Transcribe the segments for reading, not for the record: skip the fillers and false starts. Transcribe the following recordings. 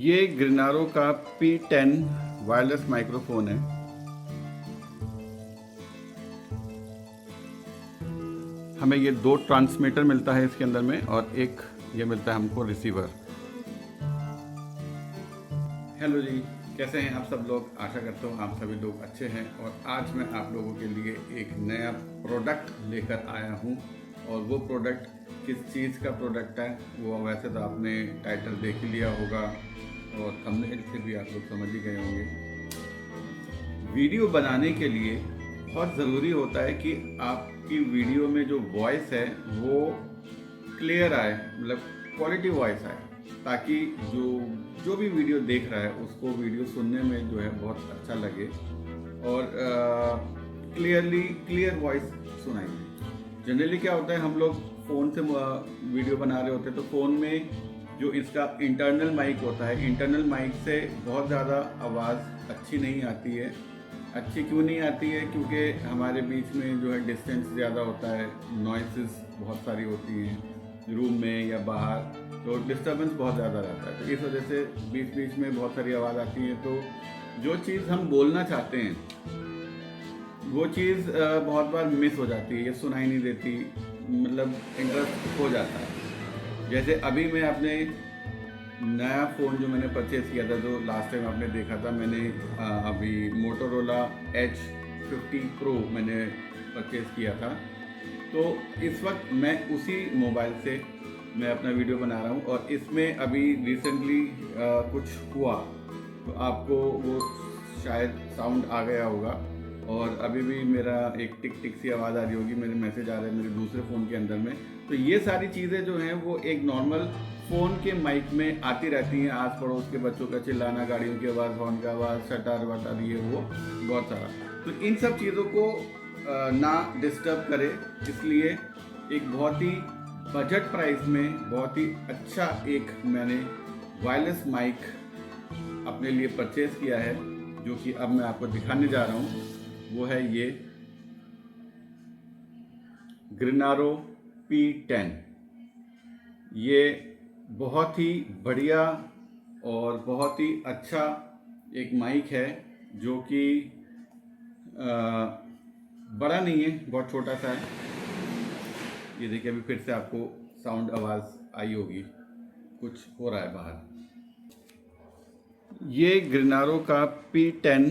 ये ग्रिनारो का P10 wireless microphone है। हमें ये 2 ट्रांसमीटर मिलता है इसके अंदर में और एक ये मिलता है हमको रिसीवर। हेलो जी, कैसे हैं आप सब लोग? आशा करता हूँ आप सभी लोग अच्छे हैं। और आज मैं आप लोगों के लिए एक नया प्रोडक्ट लेकर आया हूँ। और वो प्रोडक्ट किस चीज़ का प्रोडक्ट है वो वैसे तो आपने टाइटल देख ही लिया होगा और थंबनेल से भी आप लोग समझ ही गए होंगे। वीडियो बनाने के लिए बहुत ज़रूरी होता है कि आपकी वीडियो में जो वॉइस है वो क्लियर आए, मतलब क्वालिटी वॉइस आए, ताकि जो भी वीडियो देख रहा है उसको वीडियो सुनने में जो है बहुत अच्छा लगे और क्लियर वॉइस सुनाई दे। जनरली क्या होता है, हम लोग फ़ोन से वीडियो बना रहे होते हैं तो फ़ोन में जो इसका इंटरनल माइक होता है, इंटरनल माइक से बहुत ज़्यादा आवाज़ अच्छी नहीं आती है। अच्छी क्यों नहीं आती है? क्योंकि हमारे बीच में जो है डिस्टेंस ज़्यादा होता है, नॉइसेस बहुत सारी होती हैं रूम में या बाहर, तो डिस्टर्बेंस बहुत ज़्यादा रहता है। तो इस वजह से बीच बीच में बहुत सारी आवाज़ आती है। तो जो चीज़ हम बोलना चाहते हैं वो चीज़ बहुत बार मिस हो जाती है, ये सुनाई नहीं देती, मतलब इंटरेस्ट हो जाता है। जैसे अभी मैं अपने नया फ़ोन जो मैंने परचेज़ किया था, जो लास्ट टाइम आपने देखा था, मैंने अभी मोटोरोला H50 Pro मैंने परचेज़ किया था। तो इस वक्त मैं उसी मोबाइल से मैं अपना वीडियो बना रहा हूँ और इसमें अभी रिसेंटली कुछ हुआ तो आपको वो शायद साउंड आ गया होगा। और अभी भी मेरा एक टिक टिक सी आवाज़ आ रही होगी, मेरे मैसेज आ रहे हैं मेरे दूसरे फ़ोन के अंदर में। तो ये सारी चीज़ें जो हैं वो एक नॉर्मल फ़ोन के माइक में आती रहती हैं। आस पड़ोस के बच्चों का चिल्लाना, गाड़ियों की आवाज़, हॉर्न का आवाज़, शटर वटर, ये वो बहुत सारा। तो इन सब चीज़ों को ना डिस्टर्ब करे, इसलिए एक बहुत ही बजट प्राइस में बहुत ही अच्छा एक मैंने वायरलेस माइक अपने लिए परचेज़ किया है, जो कि अब मैं आपको दिखाने जा रहा हूँ। वो है ये ग्रिनारो P10। ये बहुत ही बढ़िया और बहुत ही अच्छा एक माइक है, जो कि बड़ा नहीं है, बहुत छोटा सा है। ये देखिए, अभी फिर से आपको साउंड आवाज़ आई होगी, कुछ हो रहा है बाहर। ये ग्रिनारो का P10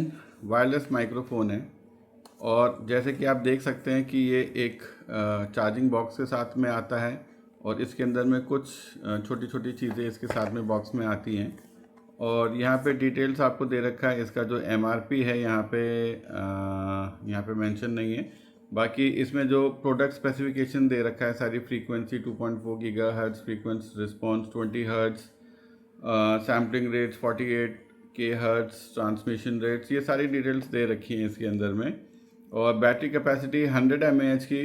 वायरलेस माइक्रोफोन है और जैसे कि आप देख सकते हैं कि ये एक चार्जिंग बॉक्स के साथ में आता है और इसके अंदर में कुछ छोटी छोटी चीज़ें इसके साथ में बॉक्स में आती हैं। और यहाँ पे डिटेल्स आपको दे रखा है, इसका जो MRP है यहाँ पे मेंशन नहीं है। बाकी इसमें जो प्रोडक्ट स्पेसिफिकेशन दे रखा है, सारी frequency 2.4 gigahertz, frequency response 20 hertz, sampling rates 48 के हर्ट्ज़, ट्रांसमिशन रेट्स, ये सारी डिटेल्स दे रखी हैं इसके अंदर में। और बैटरी कैपेसिटी 100 mAh की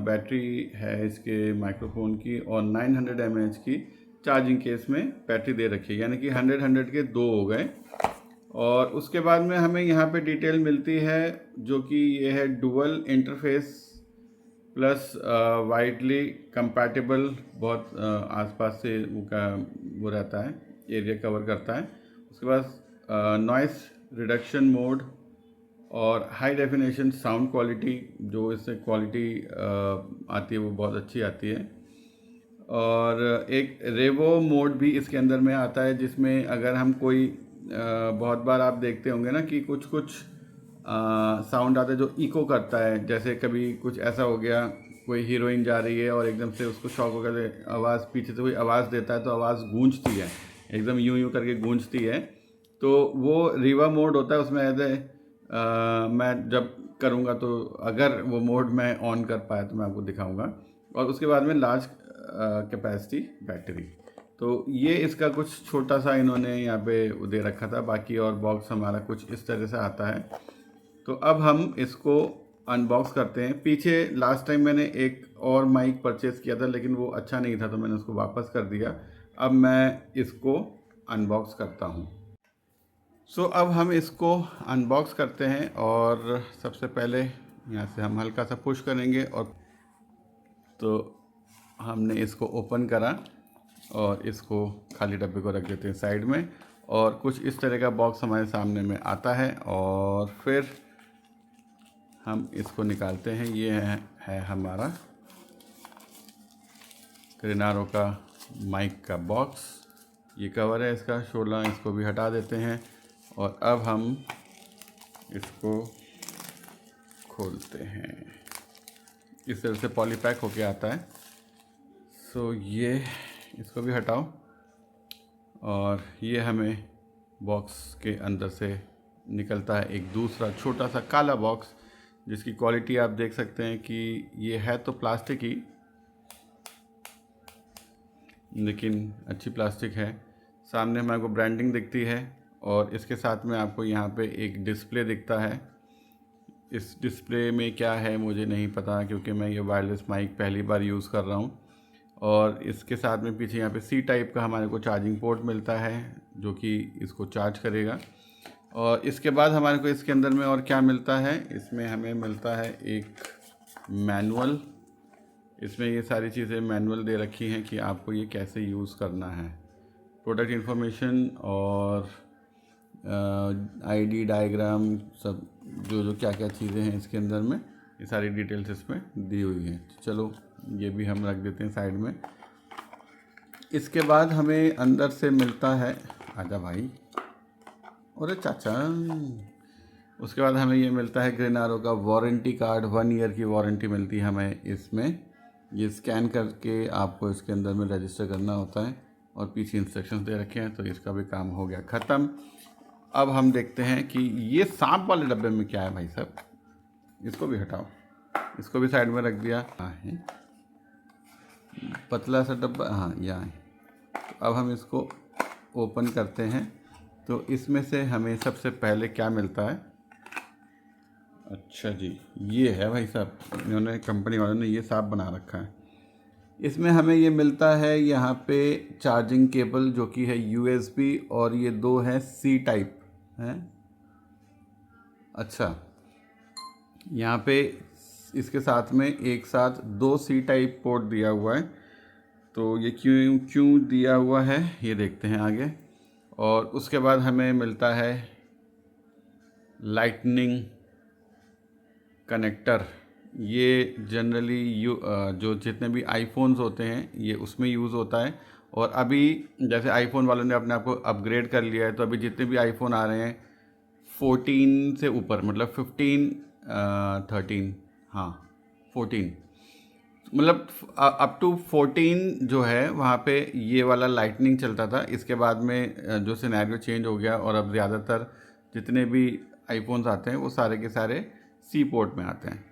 बैटरी है इसके माइक्रोफोन की, और 900 mAh की चार्जिंग केस में बैटरी दे रखी है, यानी कि 100 के 2 हो गए। और उसके बाद में हमें यहाँ पे डिटेल मिलती है, जो कि ये है dual interface plus widely compatible, बहुत आसपास से वो रहता है, एरिया कवर करता है। उसके बाद नॉइस रिडक्शन मोड और हाई डेफिनेशन साउंड क्वालिटी, जो इससे क्वालिटी आती है वो बहुत अच्छी आती है। और एक रेवो मोड भी इसके अंदर में आता है, जिसमें अगर हम कोई बहुत बार आप देखते होंगे ना कि कुछ साउंड आता है जो इको करता है। जैसे कभी कुछ ऐसा हो गया, कोई हीरोइन जा रही है और एकदम से उसको शॉक होकर आवाज़, पीछे से कोई आवाज़ देता है तो आवाज़ गूंजती है, एकदम यूं यूं करके गूंजती है। तो वो रीवा मोड होता है उसमें। ऐसे मैं जब करूँगा तो अगर वो मोड मैं ऑन कर पाया तो मैं आपको दिखाऊँगा। और उसके बाद में लार्ज कैपेसिटी बैटरी। तो ये इसका कुछ छोटा सा इन्होंने यहाँ पे दे रखा था। बाकी और बॉक्स हमारा कुछ इस तरह से आता है। तो अब हम इसको अनबॉक्स करते हैं। पीछे लास्ट टाइम मैंने एक और माइक परचेज़ किया था, लेकिन वो अच्छा नहीं था तो मैंने उसको वापस कर दिया। अब मैं इसको अनबॉक्स करता हूँ। सो अब हम इसको अनबॉक्स करते हैं और सबसे पहले यहाँ से हम हल्का सा पुश करेंगे और तो हमने इसको ओपन करा और इसको खाली डब्बे को रख देते हैं साइड में। और कुछ इस तरह का बॉक्स हमारे सामने में आता है और फिर हम इसको निकालते हैं। ये है हमारा क्रेनारो का माइक का बॉक्स। ये कवर है इसका 16, इसको भी हटा देते हैं और अब हम इसको खोलते हैं। इस तरह से पॉलीपैक होके आता है। सो ये इसको भी हटाओ और ये हमें बॉक्स के अंदर से निकलता है एक दूसरा छोटा सा काला बॉक्स, जिसकी क्वालिटी आप देख सकते हैं कि ये है तो प्लास्टिक ही, लेकिन अच्छी प्लास्टिक है। सामने हमारे को ब्रांडिंग दिखती है और इसके साथ में आपको यहाँ पे एक डिस्प्ले दिखता है। इस डिस्प्ले में क्या है मुझे नहीं पता, क्योंकि मैं ये वायरलेस माइक पहली बार यूज़ कर रहा हूँ। और इसके साथ में पीछे यहाँ पे सी टाइप का हमारे को चार्जिंग पोर्ट मिलता है, जो कि इसको चार्ज करेगा। और इसके बाद हमारे को इसके अंदर में और क्या मिलता है, इसमें हमें मिलता है एक मैनुअल। इसमें ये सारी चीज़ें मैनुअल दे रखी हैं कि आपको ये कैसे यूज़ करना है। प्रोडक्ट इन्फॉर्मेशन और आईडी डायग्राम सब जो क्या क्या चीज़ें हैं इसके अंदर में, ये सारी डिटेल्स इसमें दी हुई हैं। चलो ये भी हम रख देते हैं साइड में। इसके बाद हमें अंदर से मिलता है, आजा भाई, अरे चाचा, उसके बाद हमें ये मिलता है क्रेनारो का वारंटी कार्ड। 1 ईयर की वारंटी मिलती है हमें इसमें। ये स्कैन करके आपको इसके अंदर में रजिस्टर करना होता है और पीछे इंस्ट्रक्शंस दे रखे हैं। तो इसका भी काम हो गया ख़त्म। अब हम देखते हैं कि ये सांप वाले डब्बे में क्या है भाई साहब। इसको भी हटाओ, इसको भी साइड में रख दिया। हाँ है पतला सा डब्बा, हाँ यहाँ है। तो अब हम इसको ओपन करते हैं। तो इसमें से हमें सबसे पहले क्या मिलता है, अच्छा जी, ये है भाई साहब, इन्होंने कंपनी वालों ने ये साफ बना रखा है। इसमें हमें ये मिलता है यहाँ पे चार्जिंग केबल, जो कि है USB, और ये 2 है C टाइप हैं। अच्छा, यहाँ पे इसके साथ में एक साथ 2 C टाइप पोर्ट दिया हुआ है। तो ये क्यों दिया हुआ है ये देखते हैं आगे। और उसके बाद हमें मिलता है लाइटनिंग कनेक्टर। ये जनरली जो जितने भी आईफोन्स होते हैं ये उसमें यूज़ होता है। और अभी जैसे आईफोन वालों ने अपने आप को अपग्रेड कर लिया है, तो अभी जितने भी आईफोन आ रहे हैं 14 से ऊपर, मतलब 15 13, हाँ 14, मतलब अप टू 14 जो है वहाँ पे ये वाला लाइटनिंग चलता था। इसके बाद में जो सिनेरियो चेंज हो गया और अब ज़्यादातर जितने भी आईफोन्स आते हैं वो सारे के सारे C पोर्ट में आते हैं।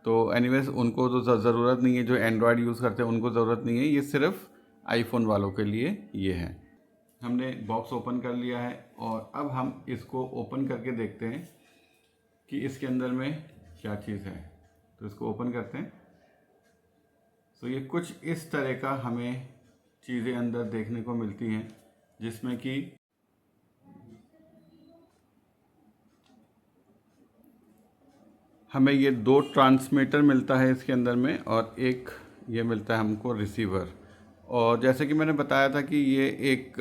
तो एनीवेज उनको तो ज़रूरत नहीं है, जो एंड्रॉयड यूज़ करते हैं उनको ज़रूरत नहीं है, ये सिर्फ आईफोन वालों के लिए ये है। हमने बॉक्स ओपन कर लिया है और अब हम इसको ओपन करके देखते हैं कि इसके अंदर में क्या चीज़ है। तो इसको ओपन करते हैं। तो ये कुछ इस तरह का हमें चीज़ें अंदर देखने को मिलती हैं, जिसमें कि हमें ये 2 ट्रांसमीटर मिलता है इसके अंदर में, और एक ये मिलता है हमको रिसीवर। और जैसे कि मैंने बताया था कि ये एक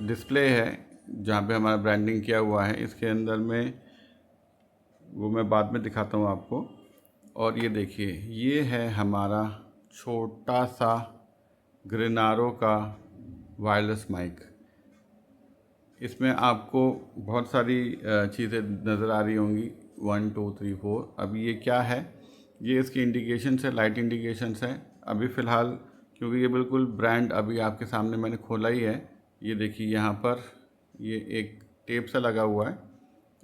डिस्प्ले है जहाँ पे हमारा ब्रांडिंग किया हुआ है। इसके अंदर में वो मैं बाद में दिखाता हूँ आपको। और ये देखिए, ये है हमारा छोटा सा क्रेनारो का वायरलेस माइक। इसमें आपको बहुत सारी चीज़ें नज़र आ रही होंगी, 1 2 3 4। अब ये क्या है, ये इसकी इंडिकेशंस है, लाइट इंडिकेशंस है। अभी फ़िलहाल क्योंकि ये बिल्कुल ब्रांड अभी आपके सामने मैंने खोला ही है। ये देखिए यहाँ पर ये एक टेप सा लगा हुआ है,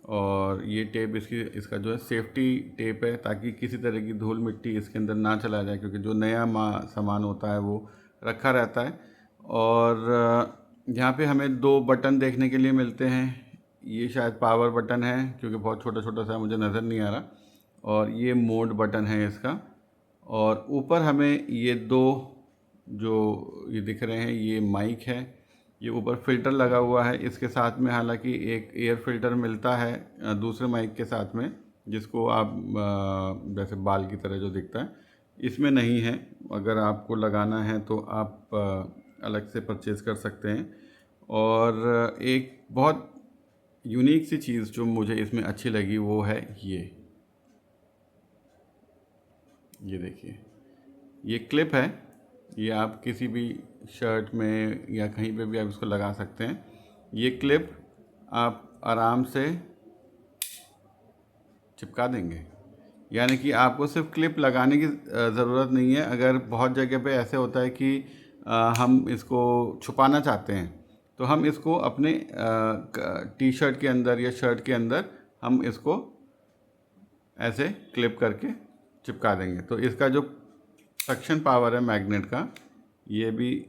और ये टेप इसका जो है सेफ्टी टेप है, ताकि किसी तरह की धूल मिट्टी इसके अंदर ना चला जाए, क्योंकि जो नया सामान होता है वो रखा रहता है। और यहाँ पे हमें 2 बटन देखने के लिए मिलते हैं। ये शायद पावर बटन है, क्योंकि बहुत छोटा छोटा सा मुझे नज़र नहीं आ रहा। और ये मोड बटन है इसका। और ऊपर हमें ये 2 जो ये दिख रहे हैं ये माइक है। ये ऊपर फ़िल्टर लगा हुआ है। इसके साथ में हालांकि एक एयर फ़िल्टर मिलता है दूसरे माइक के साथ में, जिसको आप जैसे बाल की तरह जो दिखता है, इसमें नहीं है। अगर आपको लगाना है तो आप अलग से परचेज़ कर सकते हैं। और एक बहुत यूनिक सी चीज़ जो मुझे इसमें अच्छी लगी वो है ये देखिए, ये क्लिप है। ये आप किसी भी शर्ट में या कहीं पे भी आप इसको लगा सकते हैं। ये क्लिप आप आराम से चिपका देंगे, यानी कि आपको सिर्फ क्लिप लगाने की ज़रूरत नहीं है। अगर बहुत जगह पे ऐसे होता है कि हम इसको छुपाना चाहते हैं, तो हम इसको अपने टी शर्ट के अंदर या शर्ट के अंदर हम इसको ऐसे क्लिप करके चिपका देंगे। तो इसका जो सक्शन पावर है मैग्नेट का, ये भी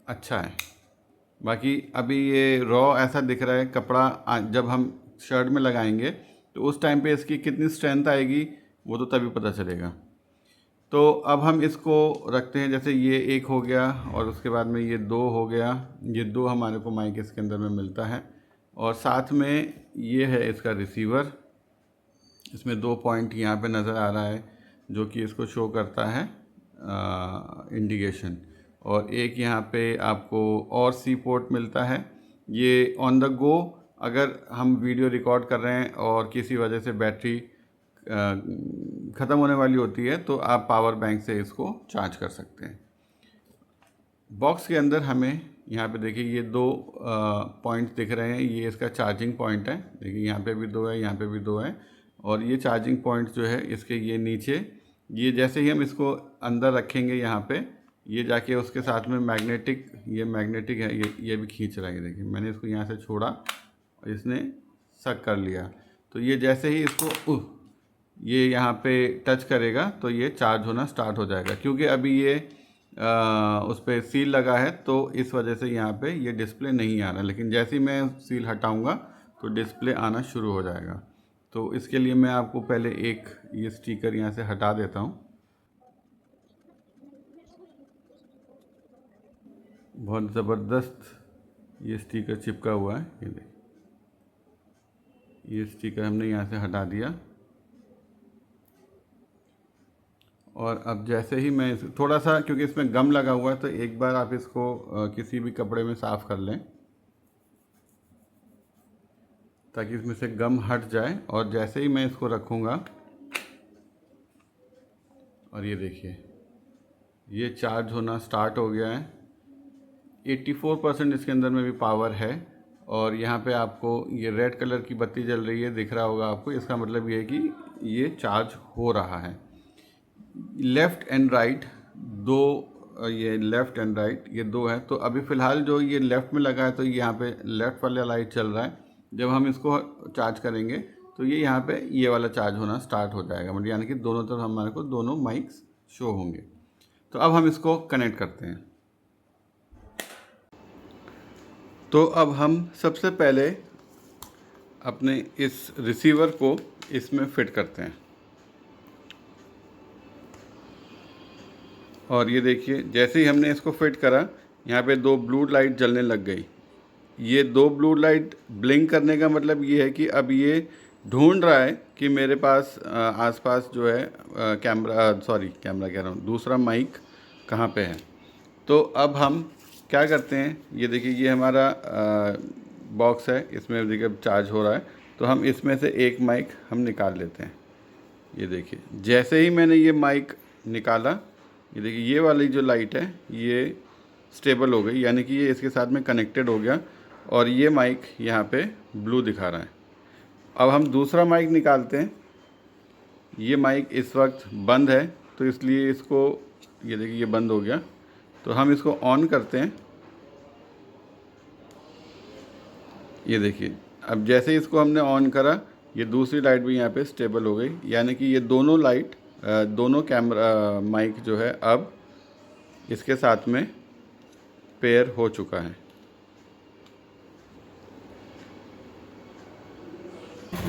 अच्छा है। बाकी अभी ये रॉ ऐसा दिख रहा है, कपड़ा जब हम शर्ट में लगाएंगे तो उस टाइम पे इसकी कितनी स्ट्रेंथ आएगी वो तो तभी पता चलेगा। तो अब हम इसको रखते हैं, जैसे ये एक हो गया और उसके बाद में ये दो हो गया। ये दो हमारे को माइक इसके अंदर में मिलता है, और साथ में ये है इसका रिसीवर। इसमें 2 पॉइंट यहाँ पे नज़र आ रहा है जो कि इसको शो करता है इंडिकेशन, और एक यहाँ पे आपको और सी पोर्ट मिलता है। ये ऑन द गो अगर हम वीडियो रिकॉर्ड कर रहे हैं और किसी वजह से बैटरी ख़त्म होने वाली होती है तो आप पावर बैंक से इसको चार्ज कर सकते हैं। बॉक्स के अंदर हमें यहाँ पे देखिए ये 2 पॉइंट्स दिख रहे हैं। ये इसका चार्जिंग पॉइंट है, देखिए यहाँ पे भी 2 है, यहाँ पे भी 2 है। और ये चार्जिंग पॉइंट जो है इसके ये नीचे, ये जैसे ही हम इसको अंदर रखेंगे यहाँ पे, ये जाके उसके साथ में मैग्नेटिक, ये मैग्नेटिक है, ये भी खींच रहा है। ये देखिए मैंने इसको यहाँ से छोड़ा और इसने सक कर लिया। तो ये जैसे ही इसको ये यहाँ पे टच करेगा तो ये चार्ज होना स्टार्ट हो जाएगा। क्योंकि अभी ये उस पर सील लगा है तो इस वजह से यहाँ पे ये डिस्प्ले नहीं आ रहा, लेकिन जैसे ही मैं सील हटाऊँगा तो डिस्प्ले आना शुरू हो जाएगा। तो इसके लिए मैं आपको पहले एक ये स्टिकर यहाँ से हटा देता हूँ। बहुत ज़बरदस्त ये स्टिकर चिपका हुआ है। ये देखिए, ये स्टिकर हमने यहाँ से हटा दिया। और अब जैसे ही मैं थोड़ा सा, क्योंकि इसमें गम लगा हुआ है, तो एक बार आप इसको किसी भी कपड़े में साफ़ कर लें ताकि इसमें से गम हट जाए। और जैसे ही मैं इसको रखूँगा, और ये देखिए ये चार्ज होना स्टार्ट हो गया है। 84% इसके अंदर में भी पावर है। और यहाँ पे आपको ये रेड कलर की बत्ती जल रही है, दिख रहा होगा आपको। इसका मतलब ये है कि ये चार्ज हो रहा है। लेफ़्ट एंड राइट दो, ये लेफ़्ट एंड राइट ये 2 है। तो अभी फ़िलहाल जो ये लेफ़्ट में लगा है तो यहाँ पे लेफ़्ट वाला लाइट चल रहा है। जब हम इसको चार्ज करेंगे तो ये यहाँ पे ये वाला चार्ज होना स्टार्ट हो जाएगा, मतलब यानी कि दोनों तरफ हमारे को दोनों माइक्स शो होंगे। तो अब हम इसको कनेक्ट करते हैं। तो अब हम सबसे पहले अपने इस रिसीवर को इसमें फ़िट करते हैं। और ये देखिए जैसे ही हमने इसको फिट करा, यहाँ पे 2 ब्लू लाइट जलने लग गई। ये 2 ब्लू लाइट ब्लिंक करने का मतलब ये है कि अब ये ढूंढ रहा है कि मेरे पास आसपास जो है कैमरा कह रहा हूँ, दूसरा माइक कहाँ पे है। तो अब हम क्या करते हैं, ये देखिए ये हमारा बॉक्स है, इसमें देखिए चार्ज हो रहा है। तो हम इसमें से एक माइक हम निकाल लेते हैं। ये देखिए जैसे ही मैंने ये माइक निकाला, ये देखिए ये वाली जो लाइट है ये स्टेबल हो गई, यानी कि ये इसके साथ में कनेक्टेड हो गया। और ये माइक यहाँ पे ब्लू दिखा रहा है। अब हम दूसरा माइक निकालते हैं। ये माइक इस वक्त बंद है, तो इसलिए इसको, ये देखिए ये बंद हो गया। तो हम इसको ऑन करते हैं। ये देखिए अब जैसे ही इसको हमने ऑन करा, ये दूसरी लाइट भी यहाँ पे स्टेबल हो गई, यानी कि ये दोनों लाइट, दोनों कैमरा माइक जो है अब इसके साथ में पेयर हो चुका है।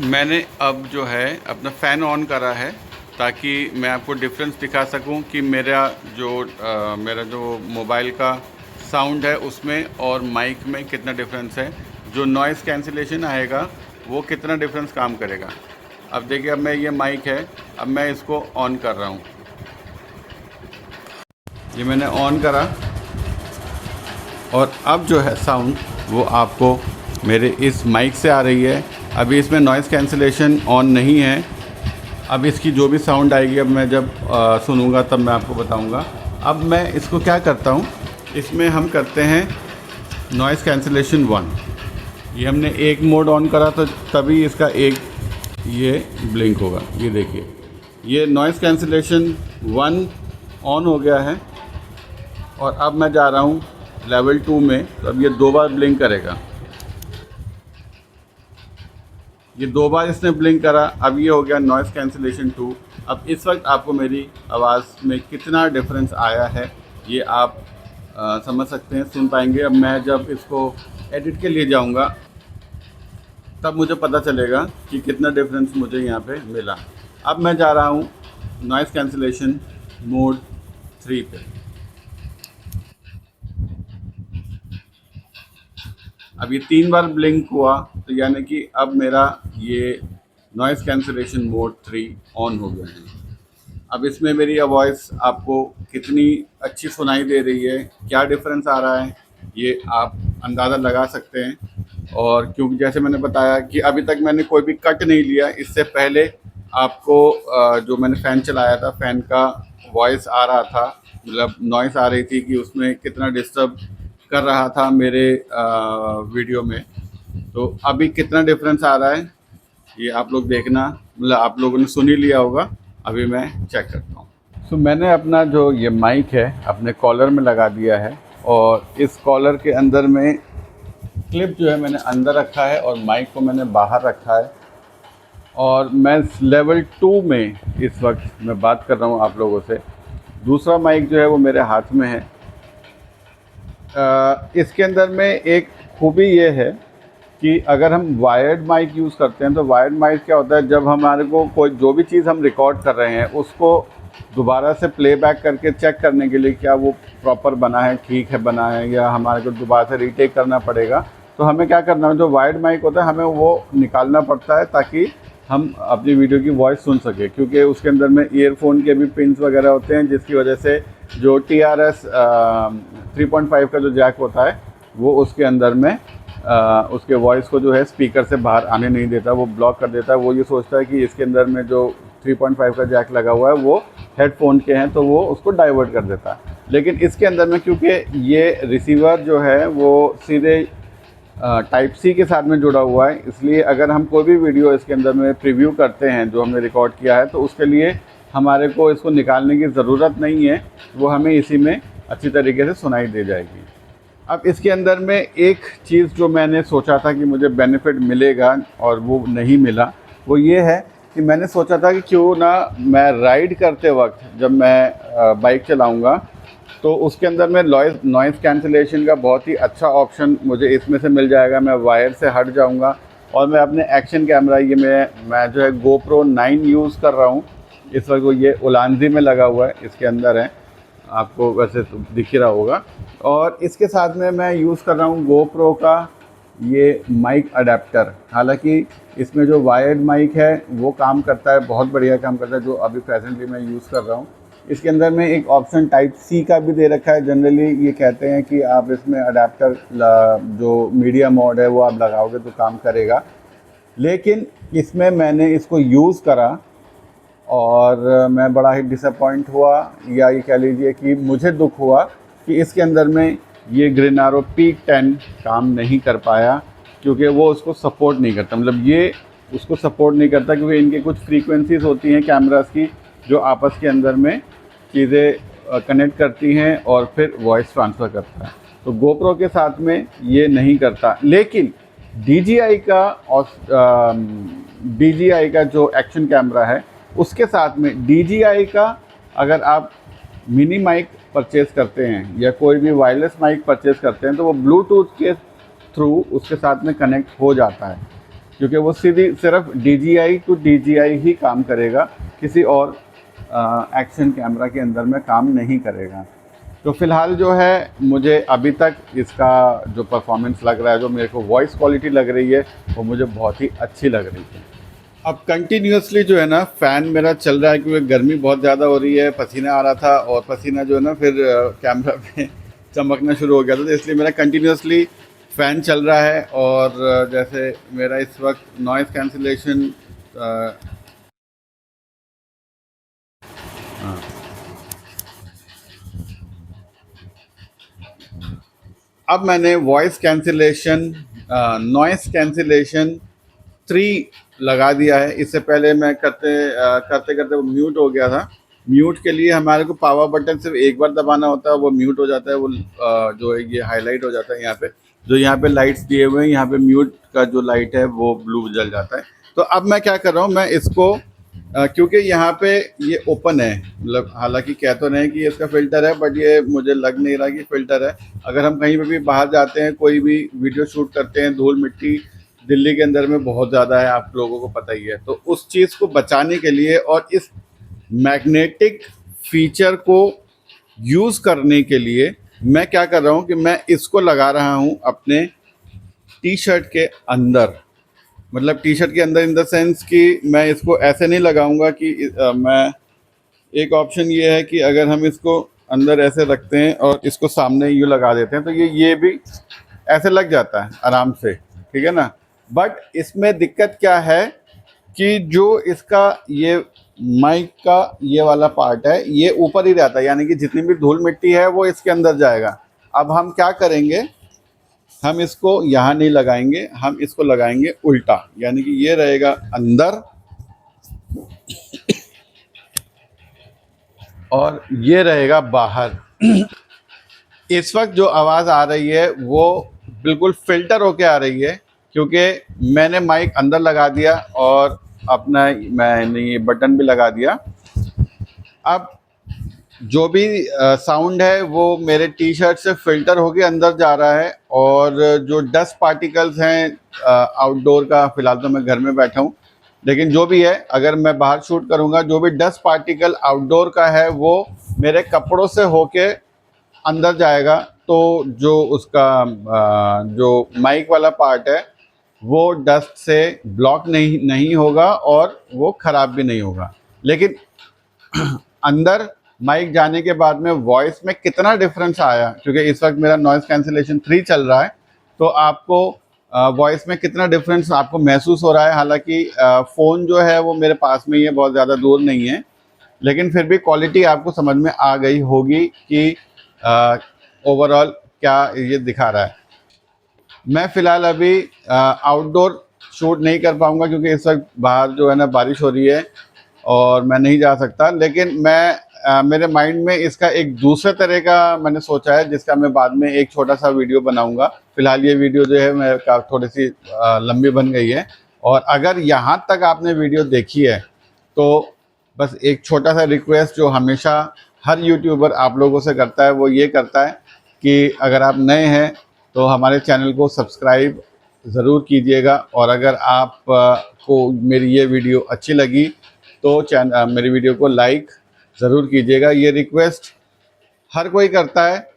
मैंने अब जो है अपना फ़ैन ऑन करा है ताकि मैं आपको डिफरेंस दिखा सकूं कि मेरा जो मोबाइल का साउंड है उसमें और माइक में कितना डिफरेंस है। जो नॉइज़ कैंसिलेशन आएगा वो कितना डिफरेंस काम करेगा। अब देखिए, अब मैं ये माइक है, अब मैं इसको ऑन कर रहा हूँ। ये मैंने ऑन करा और अब जो है साउंड वो आपको मेरे इस माइक से आ रही है। अभी इसमें नॉइज़ कैंसिलेशन ऑन नहीं है। अब इसकी जो भी साउंड आएगी अब मैं जब सुनूंगा तब मैं आपको बताऊंगा। अब मैं इसको क्या करता हूँ, इसमें हम करते हैं नॉइज़ कैंसिलेशन 1। ये हमने एक मोड ऑन करा तो तभी इसका एक ये ब्लिंक होगा। ये देखिए, ये नॉइज़ कैंसिलेशन 1 ऑन हो गया है और अब मैं जा रहा हूँ लेवल 2 में। तो अब ये 2 बार ब्लिंक करेगा। ये 2 बार इसने ब्लिंक करा। अब ये हो गया नॉइज़ कैंसिलेशन 2। अब इस वक्त आपको मेरी आवाज़ में कितना डिफरेंस आया है ये आप समझ सकते हैं, सुन पाएंगे। अब मैं जब इसको एडिट के लिए जाऊंगा तब मुझे पता चलेगा कि कितना डिफरेंस मुझे यहाँ पे मिला। अब मैं जा रहा हूँ नॉइज़ कैंसिलेशन मोड 3 पे। अब ये 3 बार ब्लिंक हुआ तो यानी कि अब मेरा ये नॉइज़ कैंसिलेशन मोड 3 ऑन हो गया है। अब इसमें मेरी वॉइस आपको कितनी अच्छी सुनाई दे रही है, क्या डिफरेंस आ रहा है, ये आप अंदाज़ा लगा सकते हैं। और क्योंकि जैसे मैंने बताया कि अभी तक मैंने कोई भी कट नहीं लिया। इससे पहले आपको जो मैंने फ़ैन चलाया था, फ़ैन का वॉइस आ रहा था, मतलब नॉइज़ आ रही थी कि उसमें कितना डिस्टर्ब कर रहा था मेरे वीडियो में। तो अभी कितना डिफरेंस आ रहा है ये आप लोग देखना, मतलब आप लोगों ने सुन ही लिया होगा। अभी मैं चेक करता हूँ। तो मैंने अपना जो ये माइक है अपने कॉलर में लगा दिया है और इस कॉलर के अंदर में क्लिप जो है मैंने अंदर रखा है और माइक को मैंने बाहर रखा है। और मैं लेवल 2 में इस वक्त मैं बात कर रहा हूँ आप लोगों से। दूसरा माइक जो है वो मेरे हाथ में है। इसके अंदर में एक खूबी ये है कि अगर हम वायर्ड माइक यूज़ करते हैं तो वायर्ड माइक क्या होता है, जब हमारे को कोई जो भी चीज़ हम रिकॉर्ड कर रहे हैं उसको दोबारा से प्लेबैक करके चेक करने के लिए क्या वो प्रॉपर बना है, ठीक है बना है, या हमारे को दोबारा से रीटेक करना पड़ेगा। तो हमें क्या करना है, जो वायर्ड माइक होता है हमें वो निकालना पड़ता है ताकि हम अपनी वीडियो की वॉइस सुन सकें, क्योंकि उसके अंदर में ईयरफोन के भी पिन्स वगैरह होते हैं जिसकी वजह से जो TRS 3.5 का जो जैक होता है वो उसके अंदर में उसके वॉइस को जो है स्पीकर से बाहर आने नहीं देता, वो ब्लॉक कर देता है। वो ये सोचता है कि इसके अंदर में जो 3.5 का जैक लगा हुआ है वो हेडफोन के हैं तो वो उसको डाइवर्ट कर देता है। लेकिन इसके अंदर में क्योंकि ये रिसीवर जो है वो सीधे टाइप सी के साथ में जुड़ा हुआ है, इसलिए अगर हम कोई भी वीडियो इसके अंदर में प्रीव्यू करते हैं जो हमने रिकॉर्ड किया है तो उसके लिए हमारे को इसको निकालने की ज़रूरत नहीं है, वो हमें इसी में अच्छी तरीके से सुनाई दे जाएगी। अब इसके अंदर में एक चीज़ जो मैंने सोचा था कि मुझे बेनिफिट मिलेगा और वो नहीं मिला, वो ये है कि मैंने सोचा था कि क्यों ना मैं राइड करते वक्त जब मैं बाइक चलाऊँगा तो उसके अंदर में नॉइज़ कैंसिलेशन का बहुत ही अच्छा ऑप्शन मुझे इसमें से मिल जाएगा। मैं वायर से हट जाऊंगा और मैं अपने एक्शन कैमरा, ये मैं जो है GoPro 9 यूज़ कर रहा हूँ इस वक्त। वो ये उलानजी में लगा हुआ है, इसके अंदर है, आपको वैसे तो दिख ही रहा होगा। और इसके साथ में मैं यूज़ कर रहा हूँ GoPro का ये माइक अडेप्टर। हालांकि इसमें जो वायर्ड माइक है वो काम करता है, बहुत बढ़िया काम करता है, जो अभी प्रेजेंटली मैं यूज़ कर रहा हूँ। इसके अंदर में एक ऑप्शन टाइप सी का भी दे रखा है। जनरली ये कहते हैं कि आप इसमें अडेप्टर जो मीडिया मोड है वो आप लगाओगे तो काम करेगा, लेकिन इसमें मैंने इसको यूज़ करा और मैं बड़ा ही डिसअपॉइंट हुआ, या ये कह लीजिए कि मुझे दुख हुआ कि इसके अंदर में ये ग्रीनारो पीक 10 काम नहीं कर पाया, क्योंकि वो उसको सपोर्ट नहीं करता। मतलब ये उसको सपोर्ट नहीं करता क्योंकि इनकी कुछ फ्रीक्वेंसीज़ होती हैं कैमरास की जो आपस के अंदर में चीज़ें कनेक्ट करती हैं और फिर वॉइस ट्रांसफ़र करता है। तो GoPro के साथ में ये नहीं करता। लेकिन DJI का जो एक्शन कैमरा है उसके साथ में DJI का अगर आप मिनी माइक परचेज़ करते हैं या कोई भी वायरलेस माइक परचेज़ करते हैं तो वो ब्लूटूथ के थ्रू उसके साथ में कनेक्ट हो जाता है, क्योंकि वो सीधी सिर्फ DJI टू DJI ही काम करेगा, किसी और एक्शन कैमरा के अंदर में काम नहीं करेगा। तो फ़िलहाल जो है मुझे अभी तक इसका जो परफॉर्मेंस लग रहा है, जो मेरे को वॉइस क्वालिटी लग रही है वो मुझे बहुत ही अच्छी लग रही है। अब कंटिन्यूअसली जो है ना फ़ैन मेरा चल रहा है क्योंकि गर्मी बहुत ज़्यादा हो रही है, पसीना आ रहा था और पसीना जो है ना फिर कैमरा पे चमकना शुरू हो गया था, तो इसलिए मेरा कंटिन्यूअसली फ़ैन चल रहा है। और जैसे मेरा इस वक्त नॉइज़ कैंसिलेशन अब मैंने वॉइस कैंसिलेशन नॉइस कैंसिलेशन 3 लगा दिया है। इससे पहले मैं करते करते वो म्यूट हो गया था। म्यूट के लिए हमारे को पावर बटन सिर्फ एक बार दबाना होता है, वो म्यूट हो जाता है। वो जो है ये हाईलाइट हो जाता है यहाँ पे, जो यहाँ पे लाइट्स दिए हुए हैं, यहाँ पे म्यूट का जो लाइट है वो ब्लू जल जाता है। तो अब मैं क्या कर रहा हूँ, मैं इसको क्योंकि यहाँ पे ये ओपन है, मतलब हालांकि कह तो नहीं कि इसका फ़िल्टर है, बट ये मुझे लग नहीं रहा कि फ़िल्टर है। अगर हम कहीं पे भी बाहर जाते हैं, कोई भी वीडियो शूट करते हैं, धूल मिट्टी दिल्ली के अंदर में बहुत ज़्यादा है, आप लोगों को पता ही है। तो उस चीज़ को बचाने के लिए और इस मैग्नेटिक फीचर को यूज़ करने के लिए मैं क्या कर रहा हूँ कि मैं इसको लगा रहा हूँ अपने टी शर्ट के अंदर। मतलब टी शर्ट के अंदर इन द सेंस कि मैं इसको ऐसे नहीं लगाऊंगा कि मैं, एक ऑप्शन ये है कि अगर हम इसको अंदर ऐसे रखते हैं और इसको सामने यूँ लगा देते हैं तो ये भी ऐसे लग जाता है आराम से, ठीक है ना। बट इसमें दिक्कत क्या है कि जो इसका ये माइक का ये वाला पार्ट है ये ऊपर ही रहता है, यानी कि जितनी भी धूल मिट्टी है वो इसके अंदर जाएगा। अब हम क्या करेंगे, हम इसको यहाँ नहीं लगाएंगे, हम इसको लगाएंगे उल्टा, यानी कि ये रहेगा अंदर और ये रहेगा बाहर। इस वक्त जो आवाज़ आ रही है वो बिल्कुल फ़िल्टर होके आ रही है, क्योंकि मैंने माइक अंदर लगा दिया और अपना मैंने ये बटन भी लगा दिया। अब जो भी साउंड है वो मेरे टी शर्ट से फ़िल्टर होके अंदर जा रहा है, और जो डस्ट पार्टिकल्स हैं आउटडोर का, फ़िलहाल तो मैं घर में बैठा हूँ, लेकिन जो भी है अगर मैं बाहर शूट करूँगा, जो भी डस्ट पार्टिकल आउटडोर का है वो मेरे कपड़ों से होके अंदर जाएगा। तो जो उसका जो माइक वाला पार्ट है वो डस्ट से ब्लॉक नहीं नहीं होगा और वो ख़राब भी नहीं होगा। लेकिन अंदर माइक जाने के बाद में वॉइस में कितना डिफरेंस आया, क्योंकि इस वक्त मेरा नॉइज़ कैंसिलेशन 3 चल रहा है, तो आपको वॉइस में कितना डिफरेंस आपको महसूस हो रहा है। हालांकि फ़ोन जो है वो मेरे पास में ही है, बहुत ज़्यादा दूर नहीं है, लेकिन फिर भी क्वालिटी आपको समझ में आ गई होगी कि ओवरऑल क्या ये दिखा रहा है। मैं फ़िलहाल अभी आउटडोर शूट नहीं कर पाऊँगा क्योंकि इस वक्त बाहर जो है ना बारिश हो रही है और मैं नहीं जा सकता। लेकिन मैं मेरे माइंड में इसका एक दूसरे तरह का मैंने सोचा है, जिसका मैं बाद में एक छोटा-सा वीडियो बनाऊँगा। फ़िलहाल ये वीडियो जो है मैं का थोड़ी-सी लंबी बन गई है, और अगर यहाँ तक आपने वीडियो देखी है तो बस एक छोटा-सा रिक्वेस्ट जो हमेशा हर यूट्यूबर आप लोगों से करता है, वो ये करता है कि अगर आप नए हैं तो हमारे चैनल को सब्सक्राइब ज़रूर कीजिएगा, और अगर आप को मेरी ये वीडियो अच्छी लगी तो मेरी वीडियो को लाइक ज़रूर कीजिएगा। ये रिक्वेस्ट हर कोई करता है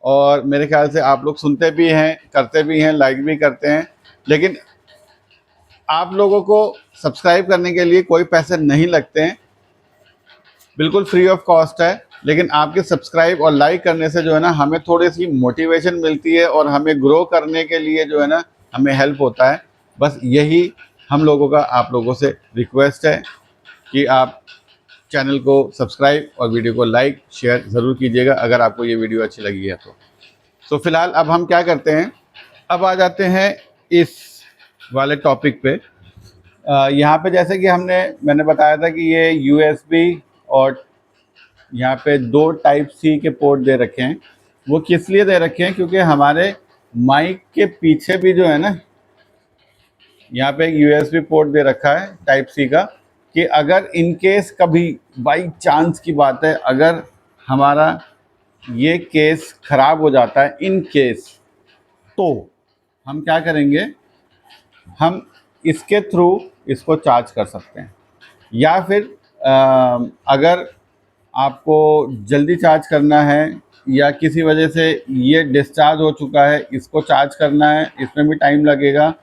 और मेरे ख़्याल से आप लोग सुनते भी हैं, करते भी हैं, लाइक भी करते हैं। लेकिन आप लोगों को सब्सक्राइब करने के लिए कोई पैसे नहीं लगते हैं, बिल्कुल फ्री ऑफ कॉस्ट है। लेकिन आपके सब्सक्राइब और लाइक करने से जो है ना हमें थोड़ी सी मोटिवेशन मिलती है और हमें ग्रो करने के लिए जो है ना हमें हेल्प होता है। बस यही हम लोगों का आप लोगों से रिक्वेस्ट है कि आप चैनल को सब्सक्राइब और वीडियो को लाइक शेयर ज़रूर कीजिएगा अगर आपको ये वीडियो अच्छी लगी है तो। फ़िलहाल अब हम क्या करते हैं, अब आ जाते हैं इस वाले टॉपिक पे। यहाँ पे जैसे कि मैंने बताया था कि ये यूएसबी और यहाँ पे 2 टाइप सी के पोर्ट दे रखे हैं। वो किस लिए दे रखे हैं, क्योंकि हमारे माइक के पीछे भी जो है ना यहाँ पे एक यूएसबी पोर्ट दे रखा है टाइप सी का, कि अगर इन केस कभी बाई चांस की बात है, अगर हमारा ये केस ख़राब हो जाता है इन केस, तो हम क्या करेंगे, हम इसके थ्रू इसको चार्ज कर सकते हैं। या फिर अगर आपको जल्दी चार्ज करना है या किसी वजह से ये डिस्चार्ज हो चुका है, इसको चार्ज करना है, इसमें भी टाइम लगेगा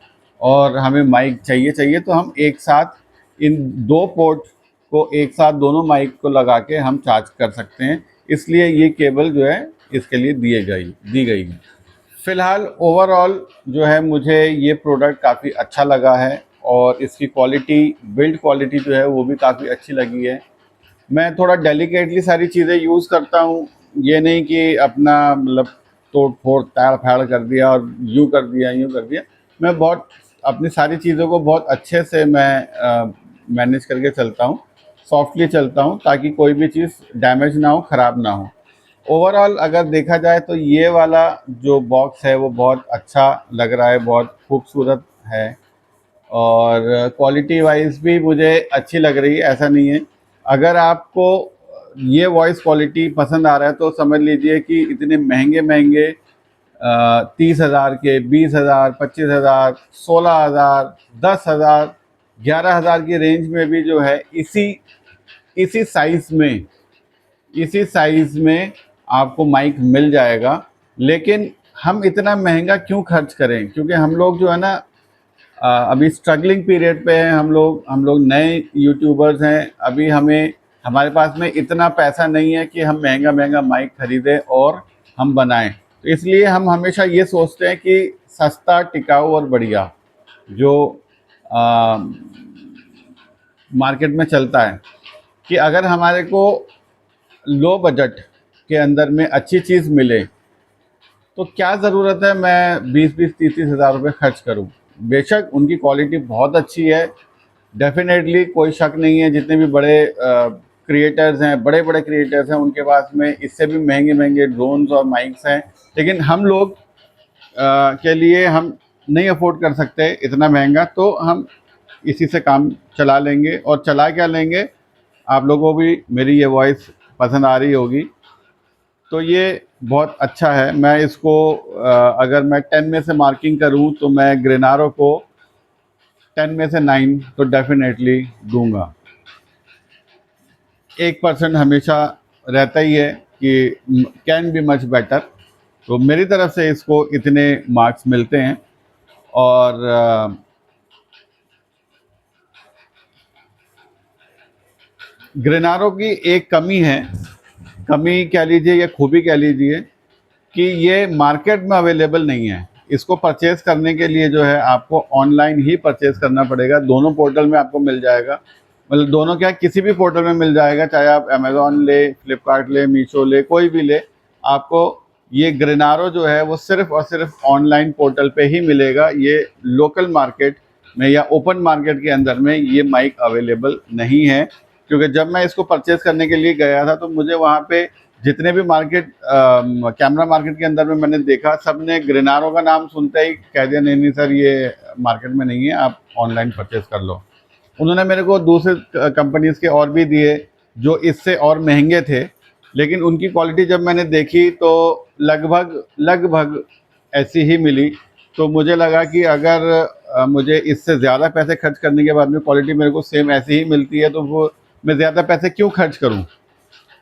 और हमें माइक चाहिए तो हम एक साथ इन 2 पोर्ट को एक साथ दोनों माइक को लगा के हम चार्ज कर सकते हैं, इसलिए ये केबल जो है इसके लिए दी गई है। फ़िलहाल ओवरऑल जो है मुझे ये प्रोडक्ट काफ़ी अच्छा लगा है और इसकी बिल्ड क्वालिटी जो है वो भी काफ़ी अच्छी लगी है। मैं थोड़ा डेलिकेटली सारी चीज़ें यूज़ करता हूँ, ये नहीं कि अपना मतलब तोड़-फोड़, ताड़-फाड़ कर दिया और यूँ कर दिया, यूँ कर दिया। मैं बहुत अपनी सारी चीज़ों को बहुत अच्छे से मैं मैनेज करके चलता हूँ, सॉफ्टली चलता हूँ ताकि कोई भी चीज़ डैमेज ना हो, ख़राब ना हो। ओवरऑल अगर देखा जाए तो ये वाला जो बॉक्स है वो बहुत अच्छा लग रहा है, बहुत खूबसूरत है और क्वालिटी वाइज भी मुझे अच्छी लग रही है, ऐसा नहीं है। अगर आपको ये वॉइस क्वालिटी पसंद आ रहा है तो समझ लीजिए कि इतने महंगे 30,000 के, 20,000, 25,000, 16,000, 10,000, 11,000 की रेंज में भी जो है इसी साइज़ में आपको माइक मिल जाएगा। लेकिन हम इतना महंगा क्यों खर्च करें, क्योंकि हम लोग जो है ना अभी स्ट्रगलिंग पीरियड पे हैं, हम लोग नए यूट्यूबर्स हैं। अभी हमारे पास में इतना पैसा नहीं है कि हम महंगा माइक खरीदें और हम बनाएं। तो इसलिए हम हमेशा ये सोचते हैं कि सस्ता, टिकाऊ और बढ़िया जो मार्केट में चलता है, कि अगर हमारे को लो बजट के अंदर में अच्छी चीज़ मिले तो क्या ज़रूरत है मैं 20-20, 30-30 हज़ार रुपये खर्च करूं। बेशक उनकी क्वालिटी बहुत अच्छी है, डेफिनेटली कोई शक नहीं है। जितने भी बड़े क्रिएटर्स हैं, बड़े क्रिएटर्स हैं, उनके पास में इससे भी महंगे ड्रोन्स और माइक्स हैं, लेकिन हम लोग के लिए हम नहीं अफोर्ड कर सकते इतना महंगा, तो हम इसी से काम चला लेंगे। और चला क्या लेंगे, आप लोगों को भी मेरी ये वॉइस पसंद आ रही होगी, तो ये बहुत अच्छा है। मैं इसको अगर मैं 10 में से मार्किंग करूं तो मैं ग्रेनारो को 10 में से 9 तो डेफिनेटली दूंगा। 1% हमेशा रहता ही है कि कैन बी मच बेटर, तो मेरी तरफ से इसको इतने मार्क्स मिलते हैं। और ग्रेनारो की एक कमी कह लीजिए या खूबी कह लीजिए कि ये मार्केट में अवेलेबल नहीं है। इसको परचेज़ करने के लिए जो है आपको ऑनलाइन ही परचेज़ करना पड़ेगा। दोनों पोर्टल में आपको मिल जाएगा, मतलब दोनों क्या, किसी भी पोर्टल में मिल जाएगा, चाहे आप अमेज़ॉन ले, फ्लिपकार्ट ले, मीशो ले, कोई भी ले। आपको ये ग्रेनारो जो है वो सिर्फ़ और सिर्फ ऑनलाइन पोर्टल पे ही मिलेगा। ये लोकल मार्केट में या ओपन मार्केट के अंदर में ये माइक अवेलेबल नहीं है, क्योंकि जब मैं इसको परचेज़ करने के लिए गया था तो मुझे वहाँ पे जितने भी कैमरा मार्केट के अंदर में मैंने देखा, सब ने ग्रेनारो का नाम सुनते ही कह दिया नहीं सर, ये मार्केट में नहीं है, आप ऑनलाइन परचेज़ कर लो। उन्होंने मेरे को दूसरे कंपनीज़ के और भी दिए जो इससे और महंगे थे, लेकिन उनकी क्वालिटी जब मैंने देखी तो लगभग ऐसी ही मिली। तो मुझे लगा कि अगर मुझे इससे ज़्यादा पैसे खर्च करने के बाद में क्वालिटी मेरे को सेम ऐसी ही मिलती है, तो वो मैं ज़्यादा पैसे क्यों खर्च करूं।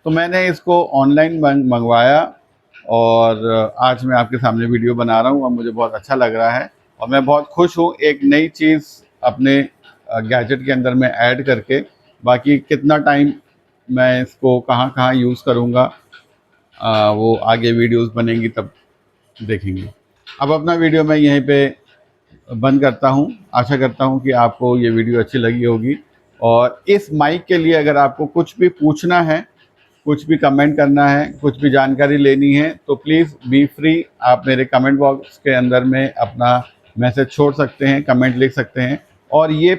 तो मैंने इसको ऑनलाइन मंगवाया और आज मैं आपके सामने वीडियो बना रहा हूँ और मुझे बहुत अच्छा लग रहा है और मैं बहुत खुश हूँ एक नई चीज़ अपने गैजेट के अंदर में ऐड करके। बाकी कितना टाइम मैं इसको कहाँ कहाँ यूज़ करूँगा वो आगे वीडियोस बनेंगी तब देखेंगे। अब अपना वीडियो मैं यहीं पे बंद करता हूँ। आशा करता हूँ कि आपको ये वीडियो अच्छी लगी होगी और इस माइक के लिए अगर आपको कुछ भी पूछना है, कुछ भी कमेंट करना है, कुछ भी जानकारी लेनी है, तो प्लीज़ बी फ्री, आप मेरे कमेंट बॉक्स के अंदर में अपना मैसेज छोड़ सकते हैं, कमेंट लिख सकते हैं। और ये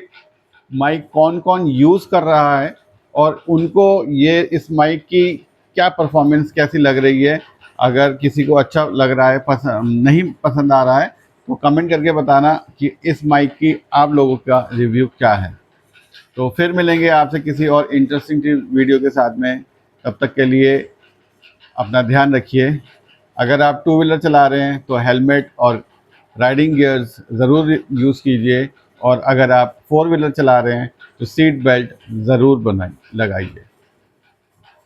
माइक कौन यूज़ कर रहा है और उनको ये इस माइक की क्या परफॉर्मेंस कैसी लग रही है, अगर किसी को अच्छा लग रहा है, नहीं पसंद आ रहा है, तो कमेंट करके बताना कि इस माइक की आप लोगों का रिव्यू क्या है। तो फिर मिलेंगे आपसे किसी और इंटरेस्टिंग वीडियो के साथ में। तब तक के लिए अपना ध्यान रखिए। अगर आप टू व्हीलर चला रहे हैं तो हेलमेट और राइडिंग गियर्स ज़रूर यूज़ कीजिए और अगर आप फोर व्हीलर चला रहे हैं तो सीट बेल्ट ज़रूर लगाइए।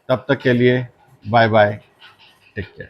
तब तक के लिए बाय बाय, टेक केयर।